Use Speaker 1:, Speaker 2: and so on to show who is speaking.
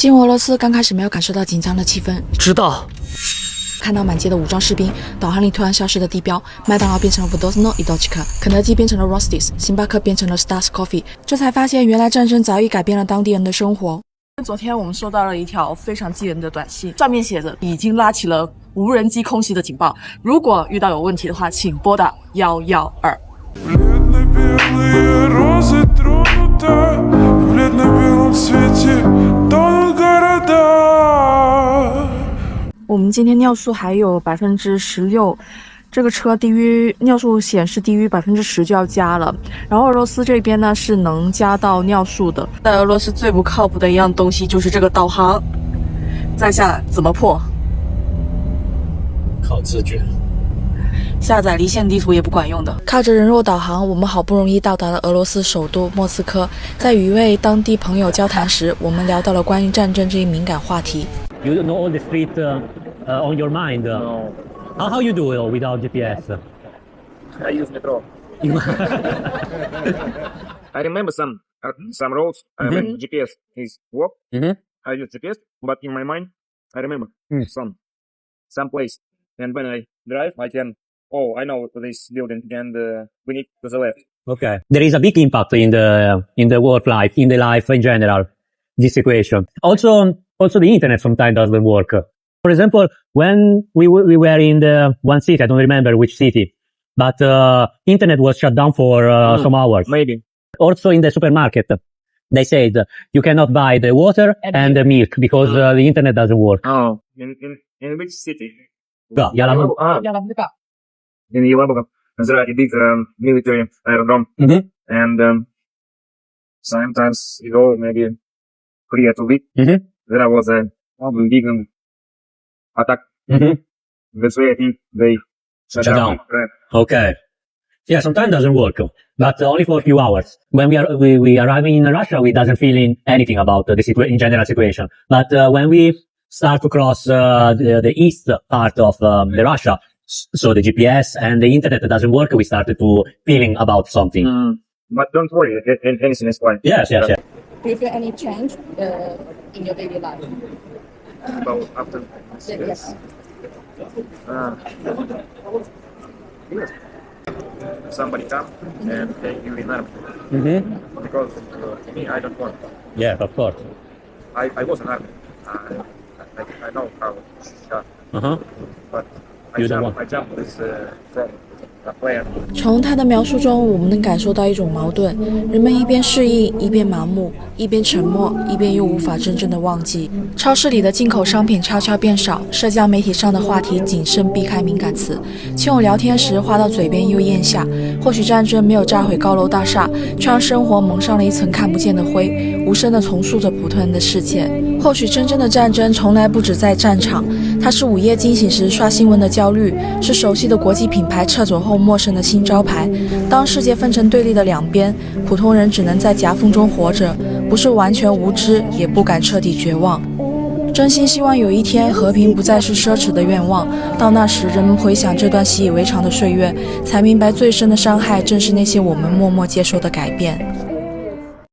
Speaker 1: 进入俄罗斯刚开始没有感受到紧张的气氛，
Speaker 2: 知道。
Speaker 1: 看到满街的武装士兵，导航里突然消失的地标，麦当劳变成了 Vodosno i Dochka， 肯德基变成了 Rostis， 星巴克变成了 Stars Coffee， 这才发现原来战争早已改变了当地人的生活。
Speaker 3: 昨天我们收到了一条非常惊人的短信，上面写着已经拉起了无人机空袭的警报，如果遇到有问题的话，请拨打112。我们今天尿素还有16%，这个车低于尿素显示低于10%就要加了。然后俄罗斯这边呢是能加到尿素的。在俄罗斯最不靠谱的一样东西就是这个导航，在下怎么破？
Speaker 2: 靠自觉。
Speaker 3: 下载离线地图也不管用的。
Speaker 1: 靠着人肉导航，我们好不容易到达了俄罗斯首都莫斯科。在与一位当地朋友交谈时，我们聊到了关于战争这一敏感话题。
Speaker 4: You don't know all the street on your mind.
Speaker 5: No.
Speaker 4: How you do it without GPS?
Speaker 5: I use metro. I remember some roads. When GPS is work. I use GPS, but in my mind, I remember some place. And when I drive, I can. Oh, I know this building, and we need to the left.
Speaker 4: Okay. There is a big impact in the work life, in the life in general. This situation. Also the internet sometimes doesn't work. For example, when we were in the one city, I don't remember which city, but internet was shut down for some hours.
Speaker 5: Maybe.
Speaker 4: Also in the supermarket, they said you cannot buy the water and the milk because the internet doesn't work.
Speaker 5: Oh, in which city?
Speaker 4: Yalabuga.
Speaker 5: In Yalabuga, there are a big military aerodrome, and sometimes you go maybe 3 or 2 weeks. There was a big attack. That's why I think they shut down.
Speaker 4: Okay. Yeah, sometimes doesn't work, but only for a few hours. When we arriving in Russia, we doesn't feel anything about the in general situation. But when we start to cross the east part of the Russia, so the GPS and the internet doesn't work, we started to feeling about something.
Speaker 5: But don't worry, anything is fine.
Speaker 4: Yes.
Speaker 1: Do you feel any change in your daily life?
Speaker 5: Well, after
Speaker 1: Yes.
Speaker 5: Yes. Somebody come and take you in army. Because me, I don't want.
Speaker 4: Yeah, of course.
Speaker 5: I was in army. I know how to shot. But
Speaker 4: You don't want.
Speaker 5: I jump this from a plane.
Speaker 1: 从他的描述中，我们能感受到一种矛盾：人们一边适应，一边麻木；一边沉默，一边又无法真正的忘记。超市里的进口商品悄悄变少，社交媒体上的话题谨慎避开敏感词。亲友聊天时话到嘴边又咽下。或许战争没有炸毁高楼大厦，却让生活蒙上了一层看不见的灰，无声地重塑着普通人的世界。或许真正的战争从来不止在战场，它是午夜惊醒时刷新闻的焦虑，是熟悉的国际品牌撤走后陌生的新招牌。当世界分成对立的两边，普通人只能在夹缝中活着，不是完全无知，也不敢彻底绝望。真心希望有一天和平不再是奢侈的愿望，到那时人们回想这段习以为常的岁月，才明白最深的伤害正是那些我们默默接受的改变。